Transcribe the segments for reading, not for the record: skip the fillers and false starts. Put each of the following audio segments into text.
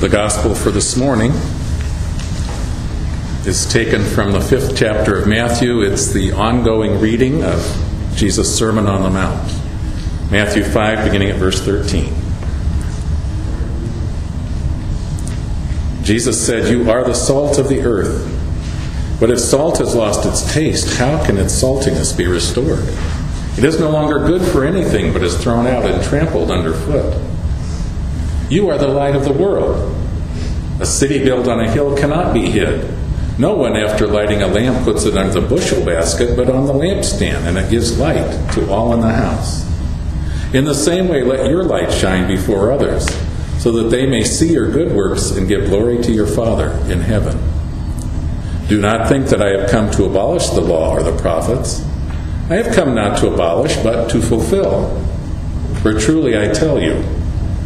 The gospel for this morning is taken from the 5th chapter of Matthew. It's the ongoing reading of Jesus' Sermon on the Mount. Matthew 5, beginning at verse 13. Jesus said, "You are the salt of the earth. But if salt has lost its taste, how can its saltiness be restored? It is no longer good for anything, but is thrown out and trampled underfoot. You are the light of the world. A city built on a hill cannot be hid. No one, after lighting a lamp, puts it under the bushel basket, but on the lampstand, and it gives light to all in the house. In the same way, let your light shine before others, so that they may see your good works and give glory to your Father in heaven. Do not think that I have come to abolish the law or the prophets. I have come not to abolish, but to fulfill. For truly I tell you,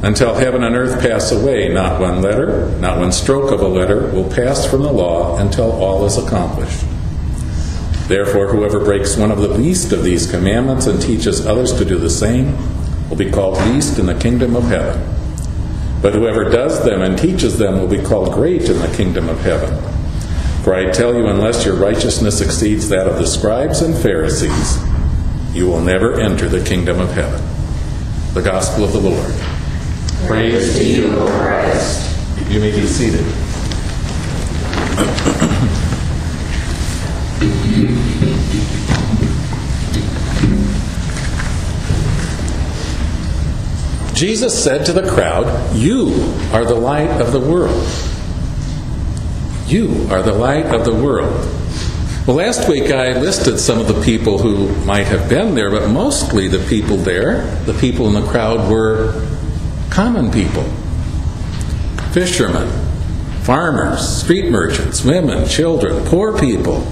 until heaven and earth pass away, not one letter, not one stroke of a letter will pass from the law until all is accomplished. Therefore, whoever breaks one of the least of these commandments and teaches others to do the same will be called least in the kingdom of heaven. But whoever does them and teaches them will be called great in the kingdom of heaven. For I tell you, unless your righteousness exceeds that of the scribes and Pharisees, you will never enter the kingdom of heaven." The Gospel of the Lord. Praise to you, O Christ. You may be seated. Jesus said to the crowd, "You are the light of the world. You are the light of the world." Well, last week I listed some of the people who might have been there, but mostly the people there, the people in the crowd, were common people. Fishermen, farmers, street merchants, women, children, poor people.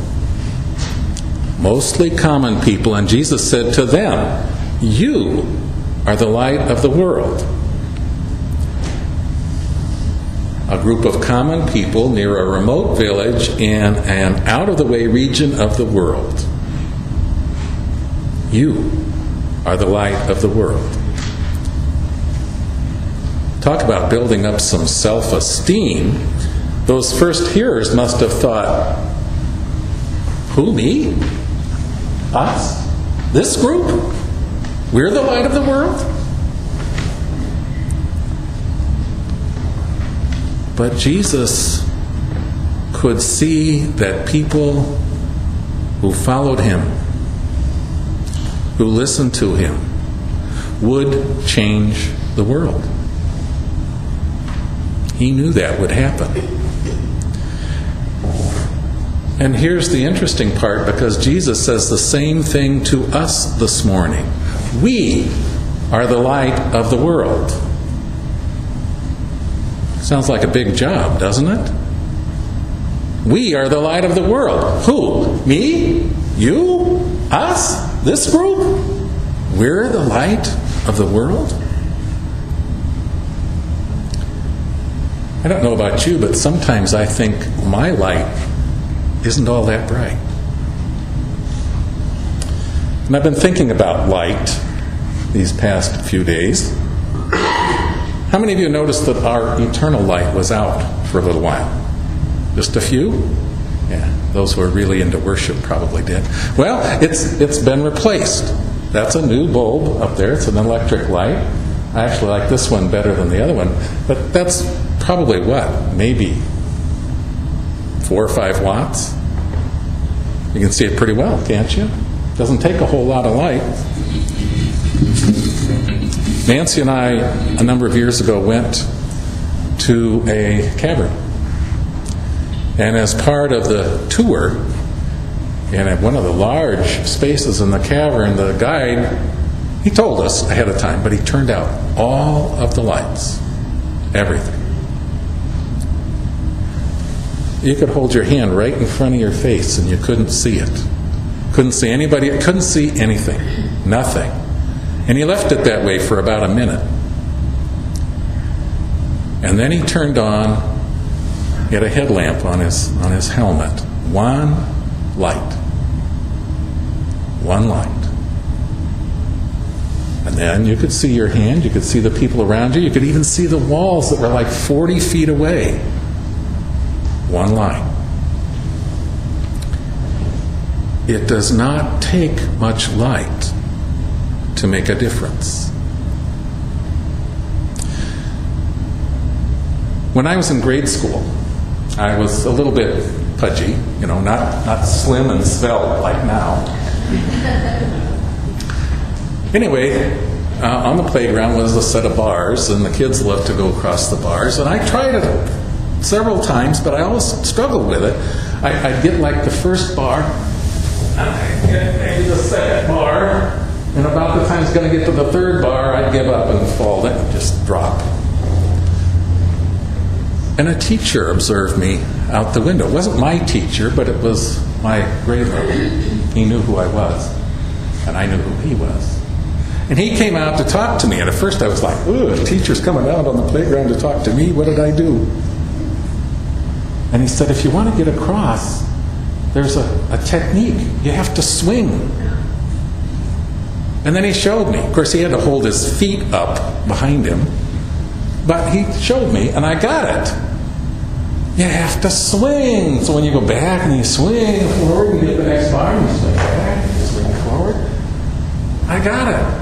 Mostly common people. And Jesus said to them, "You are the light of the world." A group of common people near a remote village in an out-of-the-way region of the world. You are the light of the world. Talk about building up some self-esteem. Those first hearers must have thought, "Who, me? Us? This group? We're the light of the world?" But Jesus could see that people who followed him, who listened to him, would change the world. He knew that would happen. And here's the interesting part, because Jesus says the same thing to us this morning. We are the light of the world. Sounds like a big job, doesn't it? We are the light of the world. Who? Me? You? Us? This group? We're the light of the world? I don't know about you, but sometimes I think my light isn't all that bright. And I've been thinking about light these past few days. How many of you noticed that our eternal light was out for a little while? Just a few? Yeah, those who are really into worship probably did. Well, it's been replaced. That's a new bulb up there. It's an electric light. I actually like this one better than the other one. But that's probably what? Maybe 4 or 5 watts? You can see it pretty well, can't you? Doesn't take a whole lot of light. Nancy and I, a number of years ago, went to a cavern. And as part of the tour, and at one of the large spaces in the cavern, the guide, he told us ahead of time, but he turned out all of the lights. Everything. You could hold your hand right in front of your face and you couldn't see it. Couldn't see anybody, couldn't see anything. Nothing. And he left it that way for about a minute. And then he turned on, he had a headlamp on his helmet. One light. One light. And then you could see your hand, you could see the people around you, you could even see the walls that were like 40 feet away. One line. It does not take much light to make a difference. When I was in grade school, I was a little bit pudgy, not slim and svelte like now. Anyway, on the playground was a set of bars, and the kids loved to go across the bars. And I tried it several times, but I always struggled with it. I'd get like the first bar, and I'd get maybe the second bar, and about the time I was going to get to the third bar, I'd give up and fall down, just drop. And a teacher observed me out the window. It wasn't my teacher, but it was my grade level. He knew who I was, and I knew who he was. And he came out to talk to me. And at first I was like, ooh, a teacher's coming out on the playground to talk to me. What did I do? And he said, if you want to get across, there's a technique. You have to swing. And then he showed me. Of course, he had to hold his feet up behind him. But he showed me, and I got it. You have to swing. So when you go back and you swing forward, you get the next bar, and you swing back, and you swing forward. I got it.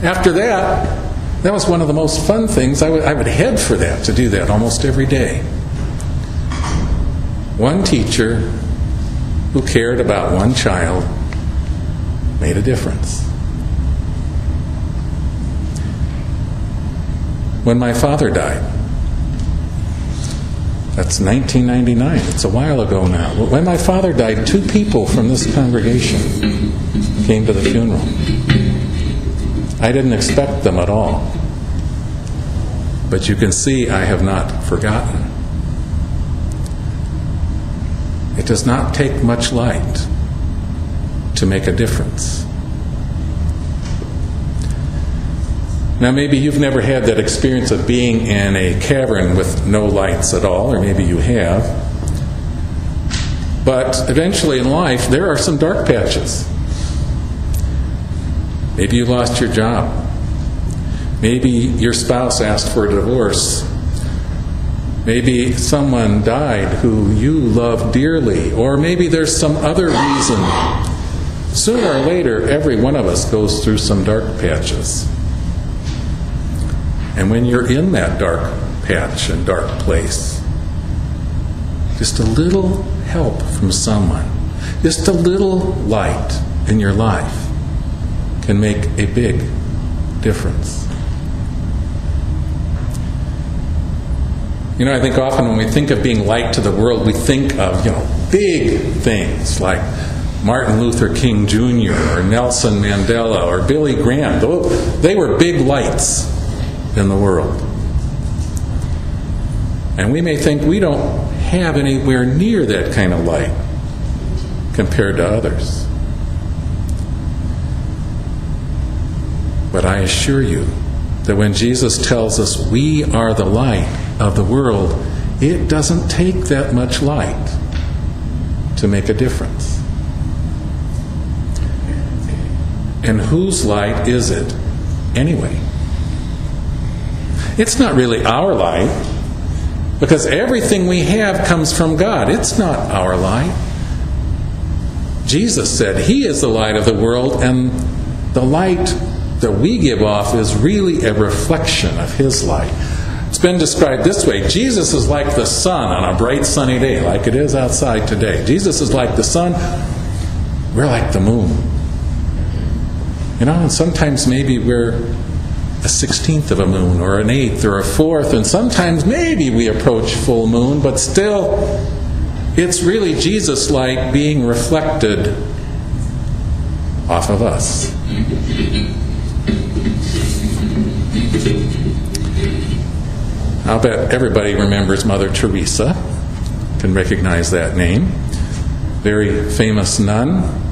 After that was one of the most fun things. I would head for that, to do that almost every day. One teacher who cared about one child made a difference. When my father died, that's 1999, it's a while ago now. When my father died, 2 people from this congregation came to the funeral. I didn't expect them at all. But you can see I have not forgotten. It does not take much light to make a difference. Now, maybe you've never had that experience of being in a cavern with no lights at all, or maybe you have. But eventually in life, there are some dark patches. Maybe you lost your job. Maybe your spouse asked for a divorce. Maybe someone died who you love dearly. Or maybe there's some other reason. Sooner or later, every one of us goes through some dark patches. And when you're in that dark patch and dark place, just a little help from someone, just a little light in your life can make a big difference. I think often when we think of being light to the world, we think of, big things like Martin Luther King Jr. or Nelson Mandela or Billy Graham. They were big lights in the world. And we may think we don't have anywhere near that kind of light compared to others. But I assure you that when Jesus tells us we are the light of the world, it doesn't take that much light to make a difference. And whose light is it anyway? It's not really our light, because everything we have comes from God. It's not our light. Jesus said He is the light of the world, and the light that we give off is really a reflection of His light. It's been described this way. Jesus is like the sun on a bright sunny day, like it is outside today. Jesus is like the sun. We're like the moon. And sometimes maybe we're a 16th of a moon, or an 8th, or a 4th, and sometimes maybe we approach full moon, but still, it's really Jesus' light being reflected off of us. I'll bet everybody remembers Mother Teresa, can recognize that name. Very famous nun.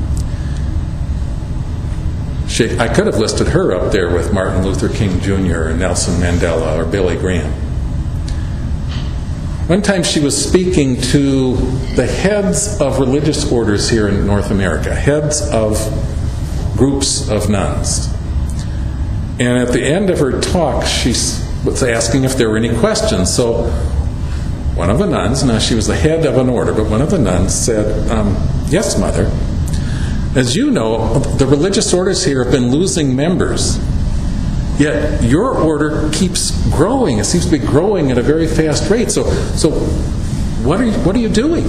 I could have listed her up there with Martin Luther King Jr. or Nelson Mandela or Billy Graham. One time she was speaking to the heads of religious orders here in North America, heads of groups of nuns. And at the end of her talk, she was asking if there were any questions. So one of the nuns, now she was the head of an order, but one of the nuns said, "Yes, Mother. As you know, the religious orders here have been losing members. Yet your order keeps growing. It seems to be growing at a very fast rate. So what are you doing?"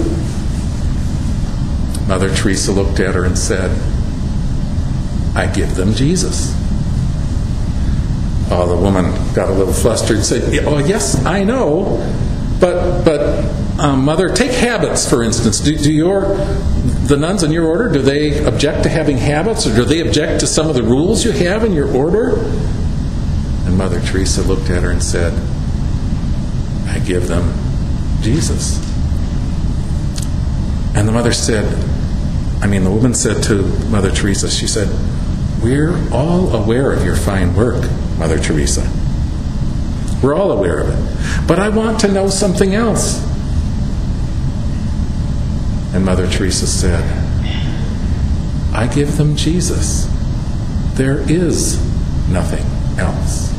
Mother Teresa looked at her and said, "I give them Jesus." Oh, the woman got a little flustered and said, "Oh, yes, I know. But Mother, take habits, for instance. Do the nuns in your order, do they object to having habits, or do they object to some of the rules you have in your order?" And Mother Teresa looked at her and said, "I give them Jesus." And the woman said to Mother Teresa, she said, "We're all aware of your fine work, Mother Teresa. We're all aware of it. But I want to know something else." And Mother Teresa said, "I give them Jesus. There is nothing else."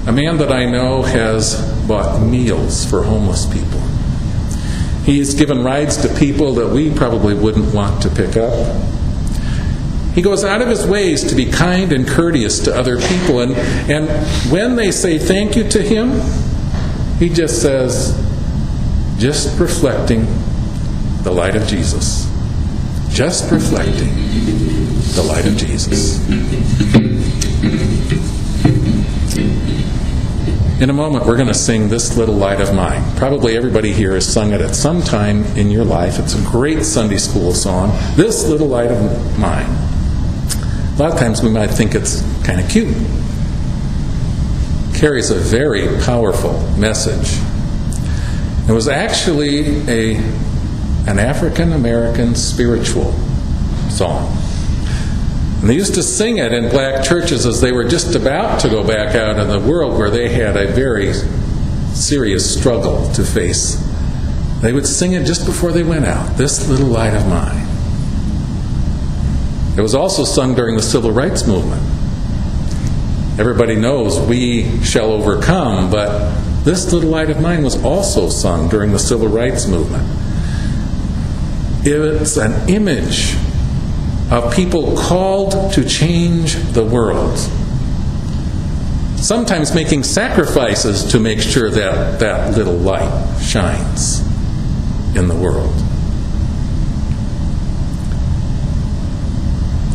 A man that I know has bought meals for homeless people. He's given rides to people that we probably wouldn't want to pick up. He goes out of his ways to be kind and courteous to other people, and when they say thank you to him, he just says, "Just reflecting the light of Jesus. Just reflecting the light of Jesus." In a moment, we're going to sing "This Little Light of Mine." Probably everybody here has sung it at some time in your life. It's a great Sunday school song, "This Little Light of Mine." A lot of times we might think it's kind of cute. It carries a very powerful message. It was actually an African-American spiritual song. And they used to sing it in black churches as they were just about to go back out in the world where they had a very serious struggle to face. They would sing it just before they went out, "This little light of mine." It was also sung during the Civil Rights Movement. Everybody knows "We Shall Overcome," but "This Little Light of Mine" was also sung during the Civil Rights Movement. It's an image of people called to change the world, sometimes making sacrifices to make sure that that little light shines in the world.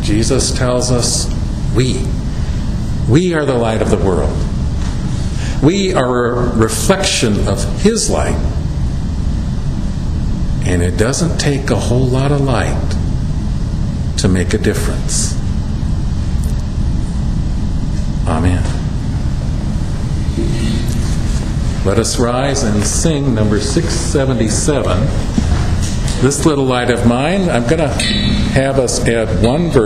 Jesus tells us we are the light of the world. We are a reflection of His light. And it doesn't take a whole lot of light to make a difference. Amen. Let us rise and sing number 677, "This Little Light of Mine." I'm going to have us add one verse.